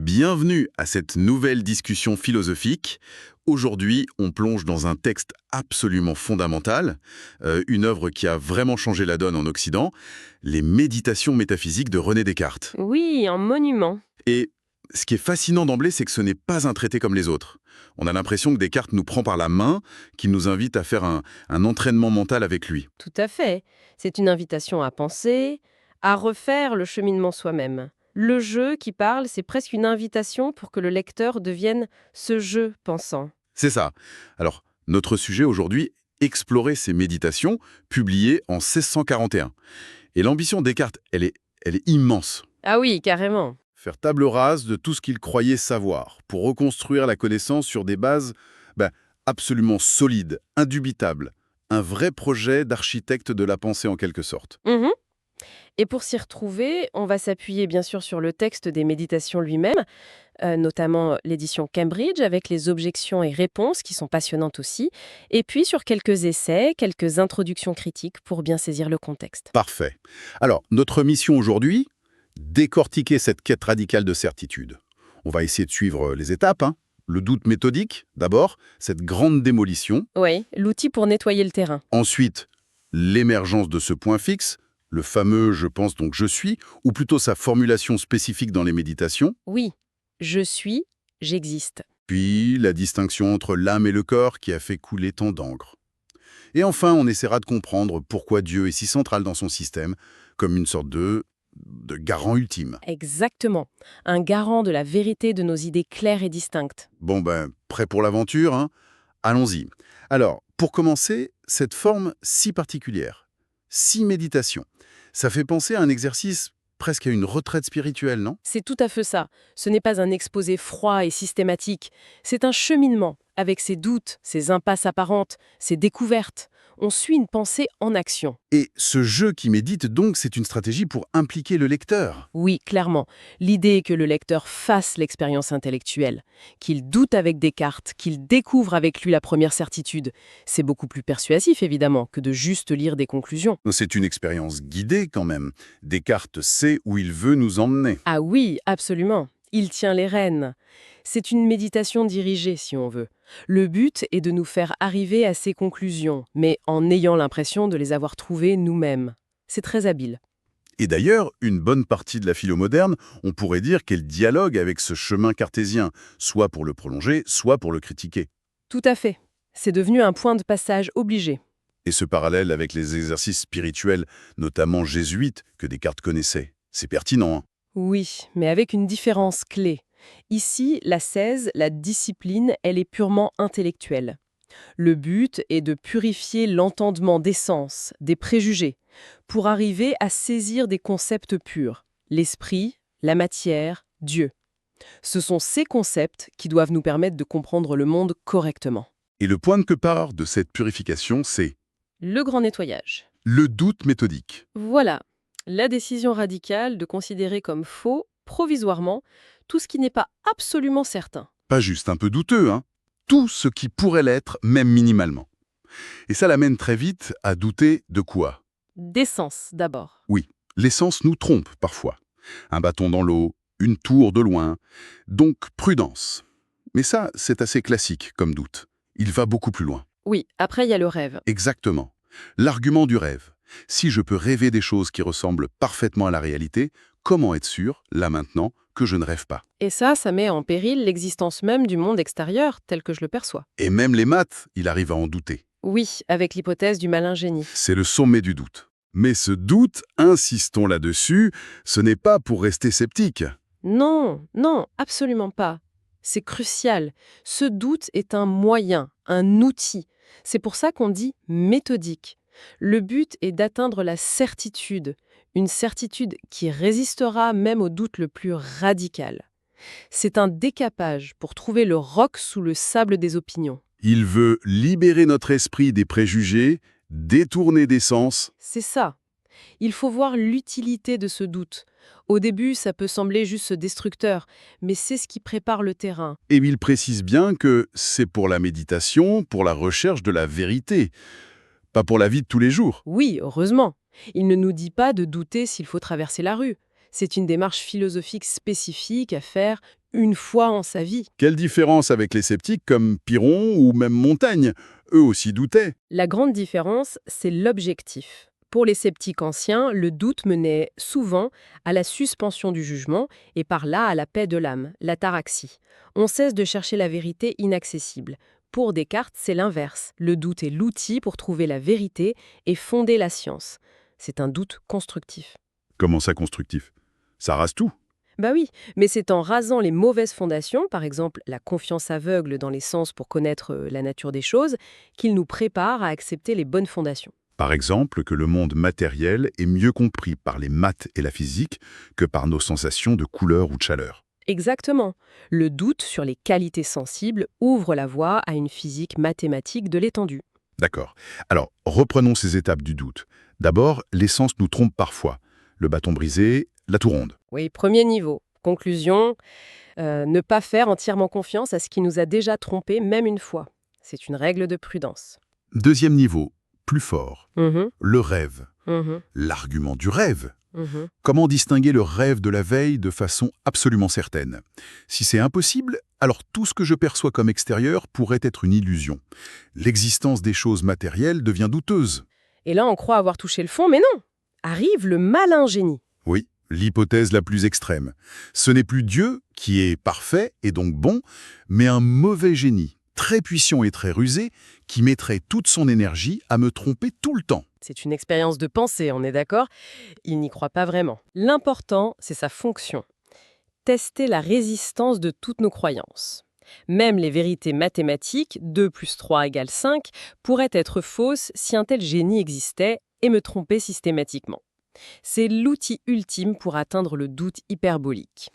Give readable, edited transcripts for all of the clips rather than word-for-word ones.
Bienvenue à cette nouvelle discussion philosophique. Aujourd'hui, on plonge dans un texte absolument fondamental, une œuvre qui a vraiment changé la donne en Occident, les Méditations métaphysiques de René Descartes. Oui, un monument. Et ce qui est fascinant d'emblée, c'est que ce n'est pas un traité comme les autres. On a l'impression que Descartes nous prend par la main, qu'il nous invite à faire un entraînement mental avec lui. Tout à fait. C'est une invitation à penser, à refaire le cheminement soi-même. Le jeu qui parle, c'est presque une invitation pour que le lecteur devienne ce jeu pensant. C'est ça. Alors, notre sujet aujourd'hui, explorer ces méditations, publiées en 1641. Et l'ambition de Descartes, elle est immense. Ah oui, carrément. Faire table rase de tout ce qu'il croyait savoir, pour reconstruire la connaissance sur des bases absolument solides, indubitables. Un vrai projet d'architecte de la pensée en quelque sorte. Mhm. Et pour s'y retrouver, on va s'appuyer bien sûr sur le texte des méditations lui-même, notamment l'édition Cambridge avec les objections et réponses qui sont passionnantes aussi, et puis sur quelques essais, quelques introductions critiques pour bien saisir le contexte. Parfait. Alors, notre mission aujourd'hui, décortiquer cette quête radicale de certitude. On va essayer de suivre les étapes, Le doute méthodique, d'abord, cette grande démolition. Oui, l'outil pour nettoyer le terrain. Ensuite, l'émergence de ce point fixe, le fameux « je pense donc je suis », ou plutôt sa formulation spécifique dans les méditations. Oui, je suis, j'existe. Puis, la distinction entre l'âme et le corps qui a fait couler tant d'encre. Et enfin, on essaiera de comprendre pourquoi Dieu est si central dans son système, comme une sorte de garant ultime. Exactement. Un garant de la vérité de nos idées claires et distinctes. Bon prêt pour l'aventure, Allons-y. Alors, pour commencer, cette forme si particulière, si méditation, ça fait penser à un exercice presque à une retraite spirituelle, non? C'est tout à fait ça. Ce n'est pas un exposé froid et systématique. C'est un cheminement, avec ses doutes, ses impasses apparentes, ses découvertes. On suit une pensée en action. Et ce jeu qui médite donc, c'est une stratégie pour impliquer le lecteur. Oui, clairement. L'idée est que le lecteur fasse l'expérience intellectuelle, qu'il doute avec Descartes, qu'il découvre avec lui la première certitude. C'est beaucoup plus persuasif, évidemment, que de juste lire des conclusions. C'est une expérience guidée quand même. Descartes sait où il veut nous emmener. Ah oui, absolument. Il tient les rênes. C'est une méditation dirigée, si on veut. Le but est de nous faire arriver à ces conclusions, mais en ayant l'impression de les avoir trouvées nous-mêmes. C'est très habile. Et d'ailleurs, une bonne partie de la philo moderne, on pourrait dire qu'elle dialogue avec ce chemin cartésien, soit pour le prolonger, soit pour le critiquer. Tout à fait. C'est devenu un point de passage obligé. Et ce parallèle avec les exercices spirituels, notamment jésuites, que Descartes connaissait, c'est pertinent. Oui, mais avec une différence clé. Ici, l'ascèse, la discipline, elle est purement intellectuelle. Le but est de purifier l'entendement des sens, des préjugés, pour arriver à saisir des concepts purs, l'esprit, la matière, Dieu. Ce sont ces concepts qui doivent nous permettre de comprendre le monde correctement. Et le point de départ de cette purification, c'est Le grand nettoyage. le doute méthodique. Voilà, la décision radicale de considérer comme faux, provisoirement, tout ce qui n'est pas absolument certain. Pas juste un peu douteux, Tout ce qui pourrait l'être, même minimalement. Et ça l'amène très vite à douter de quoi? D'essence, d'abord. Oui, l'essence nous trompe parfois. Un bâton dans l'eau, une tour de loin. Donc, prudence. Mais ça, c'est assez classique comme doute. Il va beaucoup plus loin. Oui, après il y a le rêve. Exactement. L'argument du rêve. Si je peux rêver des choses qui ressemblent parfaitement à la réalité, comment être sûr, là maintenant, que je ne rêve pas? Et ça met en péril l'existence même du monde extérieur, tel que je le perçois. Et même les maths, il arrive à en douter. Oui, avec l'hypothèse du malin génie. C'est le sommet du doute. Mais ce doute, insistons là-dessus, ce n'est pas pour rester sceptique. Non, non, absolument pas. C'est crucial. Ce doute est un moyen, un outil. C'est pour ça qu'on dit méthodique. Le but est d'atteindre la certitude, une certitude qui résistera même au doute le plus radical. C'est un décapage pour trouver le roc sous le sable des opinions. Il veut libérer notre esprit des préjugés, détourner des sens. C'est ça. Il faut voir l'utilité de ce doute. Au début, ça peut sembler juste destructeur, mais c'est ce qui prépare le terrain. Et il précise bien que c'est pour la méditation, pour la recherche de la vérité, pas pour la vie de tous les jours. Oui, heureusement. Il ne nous dit pas de douter s'il faut traverser la rue. C'est une démarche philosophique spécifique à faire une fois en sa vie. Quelle différence avec les sceptiques comme Pyrrhon ou même Montaigne? Eux aussi doutaient. La grande différence, c'est l'objectif. Pour les sceptiques anciens, le doute menait souvent à la suspension du jugement et par là à la paix de l'âme, l'ataraxie. On cesse de chercher la vérité inaccessible. Pour Descartes, c'est l'inverse. Le doute est l'outil pour trouver la vérité et fonder la science. C'est un doute constructif. Comment ça constructif? Ça rase tout. Bah oui, mais c'est en rasant les mauvaises fondations, par exemple la confiance aveugle dans les sens pour connaître la nature des choses, qu'il nous prépare à accepter les bonnes fondations. Par exemple, que le monde matériel est mieux compris par les maths et la physique que par nos sensations de couleur ou de chaleur. Exactement. Le doute sur les qualités sensibles ouvre la voie à une physique mathématique de l'étendue. D'accord. Alors, reprenons ces étapes du doute. D'abord, les sens nous trompent parfois. Le bâton brisé, la tour ronde. Oui, premier niveau. Conclusion, ne pas faire entièrement confiance à ce qui nous a déjà trompés, même une fois. C'est une règle de prudence. Deuxième niveau, plus fort. Mhm, Le rêve. mhm, L'argument du rêve. mhm. Comment distinguer le rêve de la veille de façon absolument certaine? Si c'est impossible, alors tout ce que je perçois comme extérieur pourrait être une illusion. L'existence des choses matérielles devient douteuse. Et là, on croit avoir touché le fond, mais non. Arrive le malin génie. Oui, l'hypothèse la plus extrême. Ce n'est plus Dieu qui est parfait et donc bon, mais un mauvais génie, très puissant et très rusé, qui mettrait toute son énergie à me tromper tout le temps. C'est une expérience de pensée, on est d'accord? Il n'y croit pas vraiment. L'important, c'est sa fonction. Tester la résistance de toutes nos croyances. Même les vérités mathématiques, 2 plus 3 égale 5, pourraient être fausses si un tel génie existait et me tromper systématiquement. C'est l'outil ultime pour atteindre le doute hyperbolique.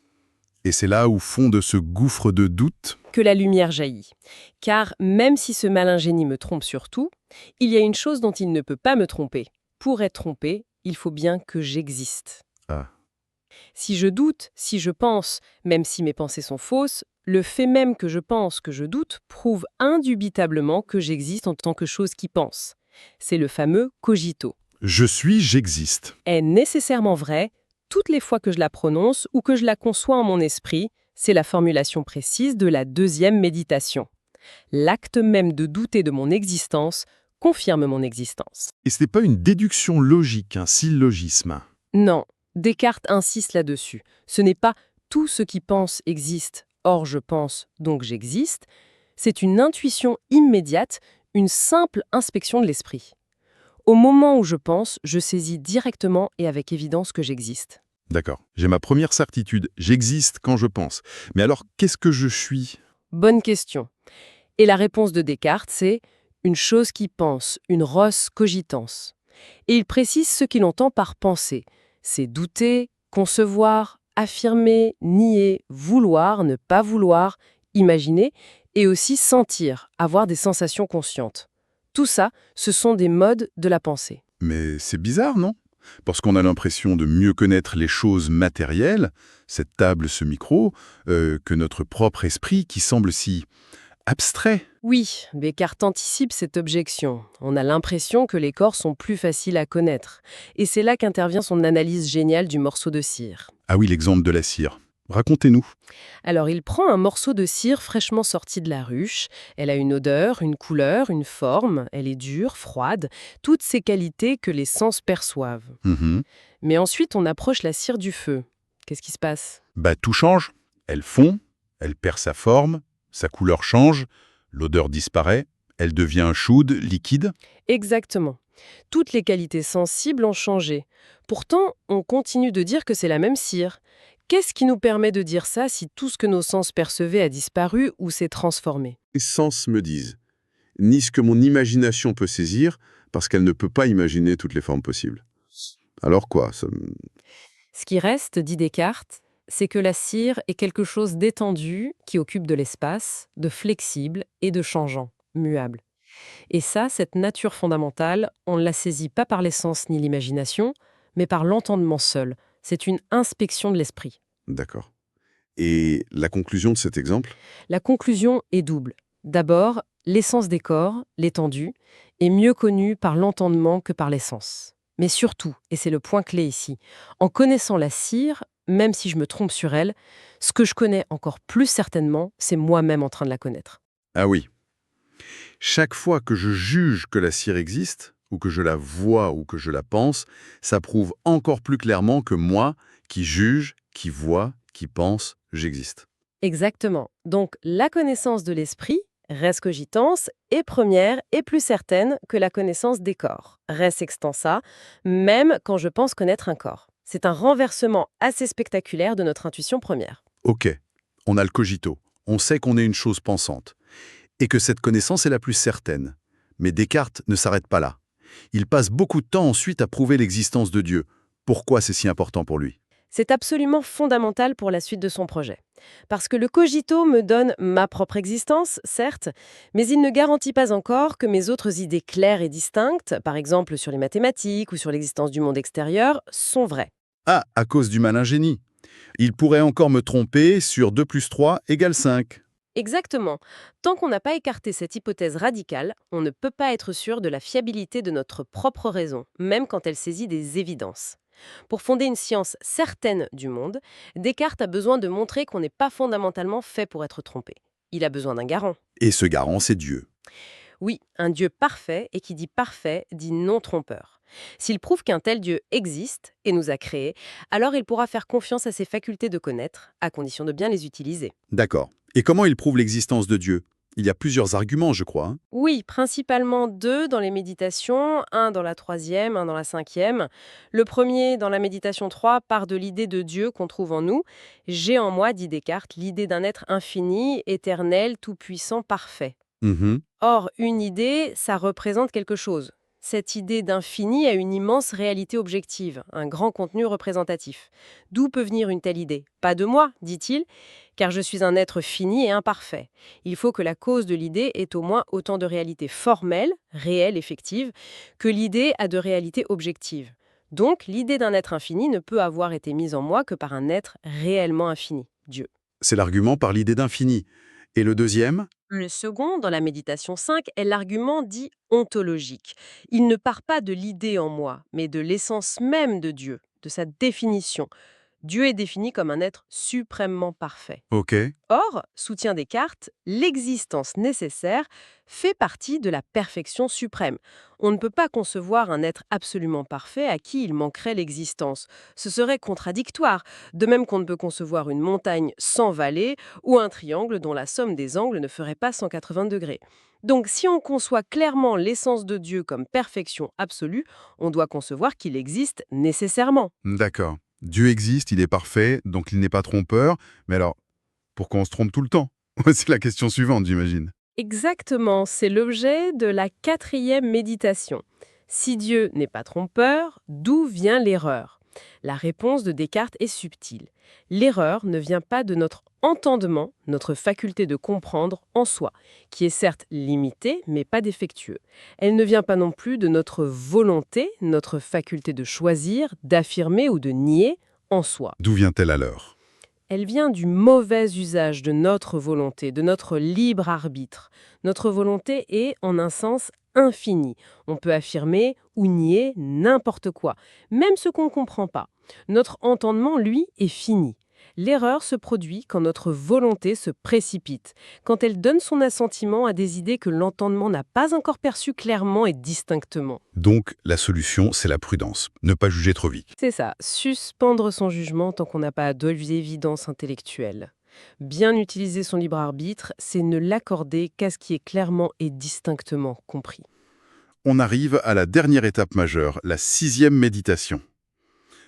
Et c'est là où fond de ce gouffre de doute. Que la lumière jaillit. Car même si ce malin génie me trompe sur tout, il y a une chose dont il ne peut pas me tromper. Pour être trompé, il faut bien que j'existe. Ah. Si je doute, si je pense, même si mes pensées sont fausses, le fait même que je pense, que je doute, prouve indubitablement que j'existe en tant que chose qui pense. C'est le fameux cogito. Je suis, j'existe. Est nécessairement vrai toutes les fois que je la prononce ou que je la conçois en mon esprit. C'est la formulation précise de la deuxième méditation. L'acte même de douter de mon existence confirme mon existence. Et ce n'est pas une déduction logique, un syllogisme. Non, Descartes insiste là-dessus. Ce n'est pas tout ce qui pense existe, or je pense, donc j'existe. C'est une intuition immédiate, une simple inspection de l'esprit. Au moment où je pense, je saisis directement et avec évidence que j'existe. D'accord. J'ai ma première certitude. J'existe quand je pense. Mais alors, qu'est-ce que je suis? Bonne question. Et la réponse de Descartes, c'est une chose qui pense, une res cogitans. Et il précise ce qu'il entend par penser. C'est douter, concevoir, affirmer, nier, vouloir, ne pas vouloir, imaginer, et aussi sentir, avoir des sensations conscientes. Tout ça, ce sont des modes de la pensée. Mais c'est bizarre, non? Parce qu'on a l'impression de mieux connaître les choses matérielles, cette table, ce micro, que notre propre esprit qui semble si abstrait. Oui, Descartes anticipe cette objection. On a l'impression que les corps sont plus faciles à connaître. Et c'est là qu'intervient son analyse géniale du morceau de cire. Ah oui, l'exemple de la cire. Racontez-nous. Alors il prend un morceau de cire fraîchement sorti de la ruche. Elle a une odeur, une couleur, une forme. Elle est dure, froide. Toutes ces qualités que les sens perçoivent. Mhm. Mais ensuite, on approche la cire du feu. Qu'est-ce qui se passe? Bah tout change. Elle fond, elle perd sa forme, sa couleur change, l'odeur disparaît, elle devient chaude, liquide. Exactement. Toutes les qualités sensibles ont changé. Pourtant, on continue de dire que c'est la même cire. Qu'est-ce qui nous permet de dire ça si tout ce que nos sens percevaient a disparu ou s'est transformé? Les sens me disent, ni ce que mon imagination peut saisir, parce qu'elle ne peut pas imaginer toutes les formes possibles. Alors quoi Ce qui reste, dit Descartes, c'est que la cire est quelque chose d'étendu qui occupe de l'espace, de flexible et de changeant, muable. Et ça, cette nature fondamentale, on ne la saisit pas par les sens ni l'imagination, mais par l'entendement seul. C'est une inspection de l'esprit. D'accord. Et la conclusion de cet exemple? La conclusion est double. D'abord, l'essence des corps, l'étendue, est mieux connue par l'entendement que par les sens. Mais surtout, et c'est le point clé ici, en connaissant la cire, même si je me trompe sur elle, ce que je connais encore plus certainement, c'est moi-même en train de la connaître. Ah oui. Chaque fois que je juge que la cire existe, ou que je la vois ou que je la pense, ça prouve encore plus clairement que moi, qui juge, qui vois, qui pense, j'existe. Exactement. Donc la connaissance de l'esprit, res cogitans, est première et plus certaine que la connaissance des corps, res extensa, même quand je pense connaître un corps. C'est un renversement assez spectaculaire de notre intuition première. Ok, on a le cogito, on sait qu'on est une chose pensante, et que cette connaissance est la plus certaine. Mais Descartes ne s'arrête pas là. Il passe beaucoup de temps ensuite à prouver l'existence de Dieu. Pourquoi c'est si important pour lui? C'est absolument fondamental pour la suite de son projet. Parce que le cogito me donne ma propre existence, certes, mais il ne garantit pas encore que mes autres idées claires et distinctes, par exemple sur les mathématiques ou sur l'existence du monde extérieur, sont vraies. Ah, à cause du malin génie. Il pourrait encore me tromper sur 2 plus 3 égale 5. Exactement. Tant qu'on n'a pas écarté cette hypothèse radicale, on ne peut pas être sûr de la fiabilité de notre propre raison, même quand elle saisit des évidences. Pour fonder une science certaine du monde, Descartes a besoin de montrer qu'on n'est pas fondamentalement fait pour être trompé. Il a besoin d'un garant. Et ce garant, c'est Dieu. Oui, un Dieu parfait, et qui dit parfait dit non trompeur. S'il prouve qu'un tel Dieu existe et nous a créés, alors il pourra faire confiance à ses facultés de connaître, à condition de bien les utiliser. D'accord. Et comment il prouve l'existence de Dieu? Il y a plusieurs arguments, je crois. Oui, principalement deux dans les méditations, un dans la troisième, un dans la cinquième. Le premier, dans la méditation 3, part de l'idée de Dieu qu'on trouve en nous. J'ai en moi, dit Descartes, l'idée d'un être infini, éternel, tout-puissant, parfait. Mhm. Or, une idée, ça représente quelque chose. Cette idée d'infini a une immense réalité objective, un grand contenu représentatif. D'où peut venir une telle idée? Pas de moi, dit-il, car je suis un être fini et imparfait. Il faut que la cause de l'idée ait au moins autant de réalité formelle, réelle, effective, que l'idée a de réalité objective. Donc, l'idée d'un être infini ne peut avoir été mise en moi que par un être réellement infini, Dieu. C'est l'argument par l'idée d'infini. Et le deuxième? Le second, dans la méditation 5, est l'argument dit ontologique. Il ne part pas de l'idée en moi, mais de l'essence même de Dieu, de sa définition. Dieu est défini comme un être suprêmement parfait. Ok. Or, soutient Descartes, l'existence nécessaire fait partie de la perfection suprême. On ne peut pas concevoir un être absolument parfait à qui il manquerait l'existence. Ce serait contradictoire, de même qu'on ne peut concevoir une montagne sans vallée ou un triangle dont la somme des angles ne ferait pas 180 degrés. Donc si on conçoit clairement l'essence de Dieu comme perfection absolue, on doit concevoir qu'il existe nécessairement. D'accord. Dieu existe, il est parfait, donc il n'est pas trompeur. Mais alors, pourquoi on se trompe tout le temps? C'est la question suivante, j'imagine. Exactement, c'est l'objet de la quatrième méditation. Si Dieu n'est pas trompeur, d'où vient l'erreur? La réponse de Descartes est subtile. L'erreur ne vient pas de notre entendement, notre faculté de comprendre en soi, qui est certes limitée, mais pas défectueux. Elle ne vient pas non plus de notre volonté, notre faculté de choisir, d'affirmer ou de nier en soi. D'où vient-elle alors? Elle vient du mauvais usage de notre volonté, de notre libre arbitre. Notre volonté est, en un sens, infinie. On peut affirmer ou nier n'importe quoi, même ce qu'on ne comprend pas. Notre entendement, lui, est fini. L'erreur se produit quand notre volonté se précipite, quand elle donne son assentiment à des idées que l'entendement n'a pas encore perçues clairement et distinctement. Donc, la solution, c'est la prudence. Ne pas juger trop vite. C'est ça, suspendre son jugement tant qu'on n'a pas d'évidence intellectuelle. Bien utiliser son libre arbitre, c'est ne l'accorder qu'à ce qui est clairement et distinctement compris. On arrive à la dernière étape majeure, la 6e méditation.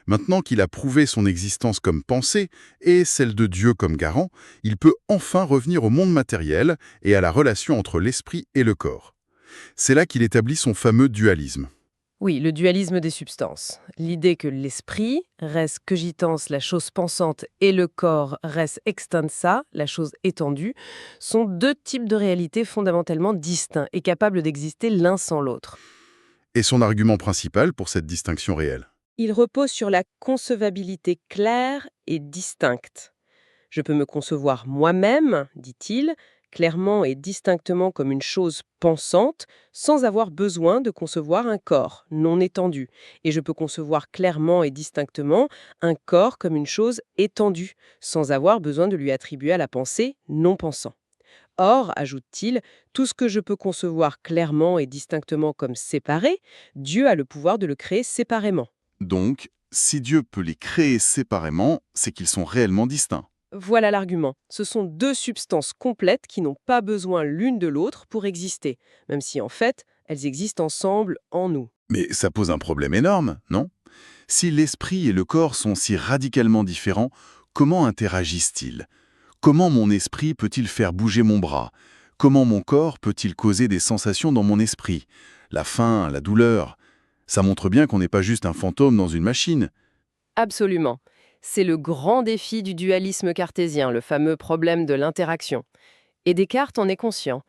Maintenant qu'il a prouvé son existence comme pensée et celle de Dieu comme garant, il peut enfin revenir au monde matériel et à la relation entre l'esprit et le corps. C'est là qu'il établit son fameux dualisme. Oui, le dualisme des substances. L'idée que l'esprit, res cogitans, la chose pensante, et le corps, res extensa, la chose étendue, sont deux types de réalités fondamentalement distincts et capables d'exister l'un sans l'autre. Et son argument principal pour cette distinction réelle? Il repose sur la concevabilité claire et distincte. Je peux me concevoir moi-même, dit-il, clairement et distinctement comme une chose pensante, sans avoir besoin de concevoir un corps non étendu. Et je peux concevoir clairement et distinctement un corps comme une chose étendue, sans avoir besoin de lui attribuer à la pensée non pensant. Or, ajoute-t-il, tout ce que je peux concevoir clairement et distinctement comme séparé, Dieu a le pouvoir de le créer séparément. Donc, si Dieu peut les créer séparément, c'est qu'ils sont réellement distincts. Voilà l'argument. Ce sont deux substances complètes qui n'ont pas besoin l'une de l'autre pour exister, même si en fait, elles existent ensemble en nous. Mais ça pose un problème énorme, non? Si l'esprit et le corps sont si radicalement différents, comment interagissent-ils? Comment mon esprit peut-il faire bouger mon bras? Comment mon corps peut-il causer des sensations dans mon esprit? La faim, la douleur. Ça montre bien qu'on n'est pas juste un fantôme dans une machine. Absolument. C'est le grand défi du dualisme cartésien, le fameux problème de l'interaction. Et Descartes en est conscient.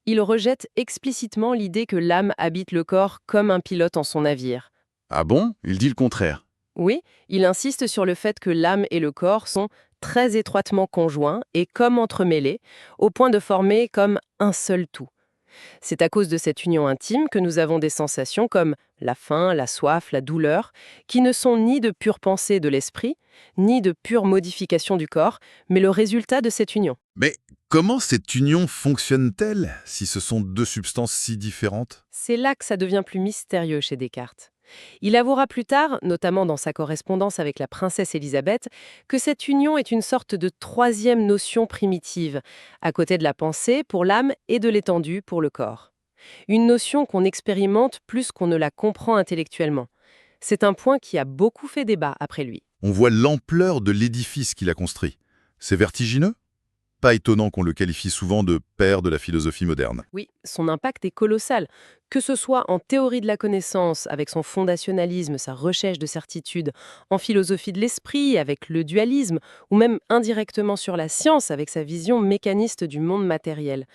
Il rejette explicitement l'idée que l'âme habite le corps comme un pilote en son navire. Ah bon? Il dit le contraire. Oui, il insiste sur le fait que l'âme et le corps sont très étroitement conjoints et comme entremêlés, au point de former comme un seul tout. C'est à cause de cette union intime que nous avons des sensations comme la faim, la soif, la douleur, qui ne sont ni de pure pensée de l'esprit, ni de pure modification du corps, mais le résultat de cette union. Mais comment cette union fonctionne-t-elle si ce sont deux substances si différentes? C'est là que ça devient plus mystérieux chez Descartes. Il avouera plus tard, notamment dans sa correspondance avec la princesse Élisabeth, que cette union est une sorte de troisième notion primitive, à côté de la pensée pour l'âme et de l'étendue pour le corps. Une notion qu'on expérimente plus qu'on ne la comprend intellectuellement. C'est un point qui a beaucoup fait débat après lui. On voit l'ampleur de l'édifice qu'il a construit. C'est vertigineux? Pas étonnant qu'on le qualifie souvent de père de la philosophie moderne. Oui, son impact est colossal, que ce soit en théorie de la connaissance, avec son fondationalisme, sa recherche de certitude, en philosophie de l'esprit, avec le dualisme, ou même indirectement sur la science, avec sa vision mécaniste du monde matériel.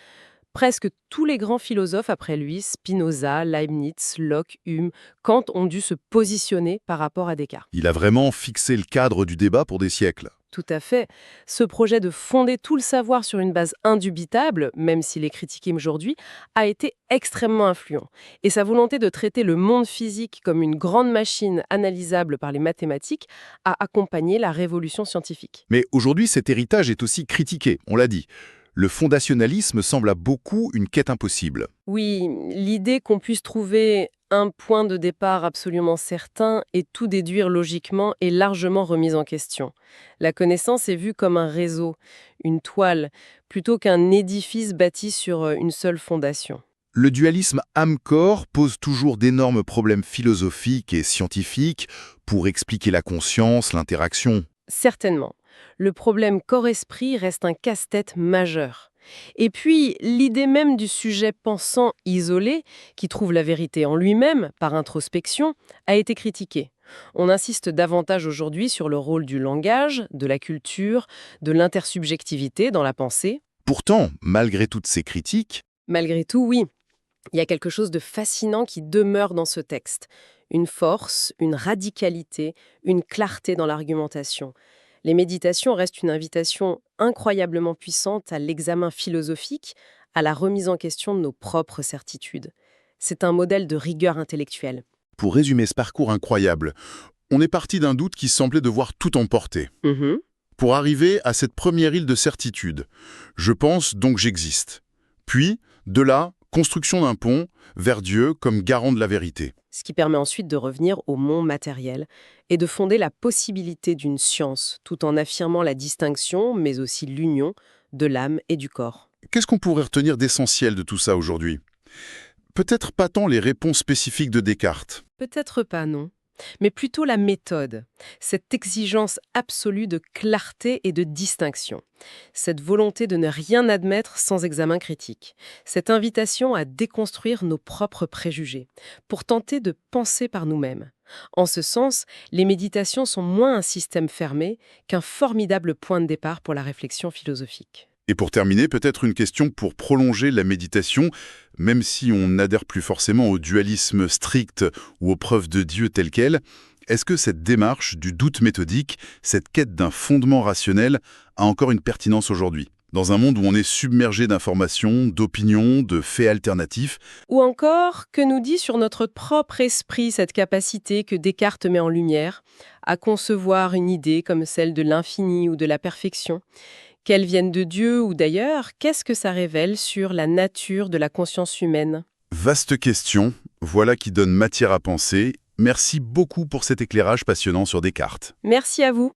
Presque tous les grands philosophes après lui, Spinoza, Leibniz, Locke, Hume, Kant, ont dû se positionner par rapport à Descartes. Il a vraiment fixé le cadre du débat pour des siècles. Tout à fait. Ce projet de fonder tout le savoir sur une base indubitable, même s'il est critiqué aujourd'hui, a été extrêmement influent. Et sa volonté de traiter le monde physique comme une grande machine analysable par les mathématiques a accompagné la révolution scientifique. Mais aujourd'hui, cet héritage est aussi critiqué, on l'a dit. Le fondationalisme semble à beaucoup une quête impossible. Oui, l'idée qu'on puisse trouver un point de départ absolument certain et tout déduire logiquement est largement remise en question. La connaissance est vue comme un réseau, une toile, plutôt qu'un édifice bâti sur une seule fondation. Le dualisme âme-corps pose toujours d'énormes problèmes philosophiques et scientifiques pour expliquer la conscience, l'interaction. Certainement. Le problème corps-esprit reste un casse-tête majeur. Et puis, l'idée même du sujet pensant isolé, qui trouve la vérité en lui-même, par introspection, a été critiquée. On insiste davantage aujourd'hui sur le rôle du langage, de la culture, de l'intersubjectivité dans la pensée. Pourtant, malgré toutes ces critiques, Malgré tout, oui, il y a quelque chose de fascinant qui demeure dans ce texte. Une force, une radicalité, une clarté dans l'argumentation. Les méditations restent une invitation incroyablement puissante à l'examen philosophique, à la remise en question de nos propres certitudes. C'est un modèle de rigueur intellectuelle. pour résumer ce parcours incroyable, on est parti d'un doute qui semblait devoir tout emporter. Pour arriver à cette première île de certitude, je pense donc j'existe. Puis, de là, construction d'un pont vers Dieu comme garant de la vérité. Ce qui permet ensuite de revenir au monde matériel et de fonder la possibilité d'une science, tout en affirmant la distinction, mais aussi l'union, de l'âme et du corps. Qu'est-ce qu'on pourrait retenir d'essentiel de tout ça aujourd'hui? Peut-être pas tant les réponses spécifiques de Descartes. Peut-être pas, non. Mais plutôt la méthode, cette exigence absolue de clarté et de distinction, cette volonté de ne rien admettre sans examen critique, cette invitation à déconstruire nos propres préjugés, pour tenter de penser par nous-mêmes. En ce sens, les méditations sont moins un système fermé qu'un formidable point de départ pour la réflexion philosophique. Et pour terminer, peut-être une question pour prolonger la méditation, même si on n'adhère plus forcément au dualisme strict ou aux preuves de Dieu telles quelles, est-ce que cette démarche du doute méthodique, cette quête d'un fondement rationnel, a encore une pertinence aujourd'hui? Dans un monde où on est submergé d'informations, d'opinions, de faits alternatifs, Ou encore, que nous dit sur notre propre esprit cette capacité que Descartes met en lumière à concevoir une idée comme celle de l'infini ou de la perfection? Qu'elle vienne de Dieu ou d'ailleurs, qu'est-ce que ça révèle sur la nature de la conscience humaine? vaste question, voilà qui donne matière à penser. Merci beaucoup pour cet éclairage passionnant sur Descartes. Merci à vous.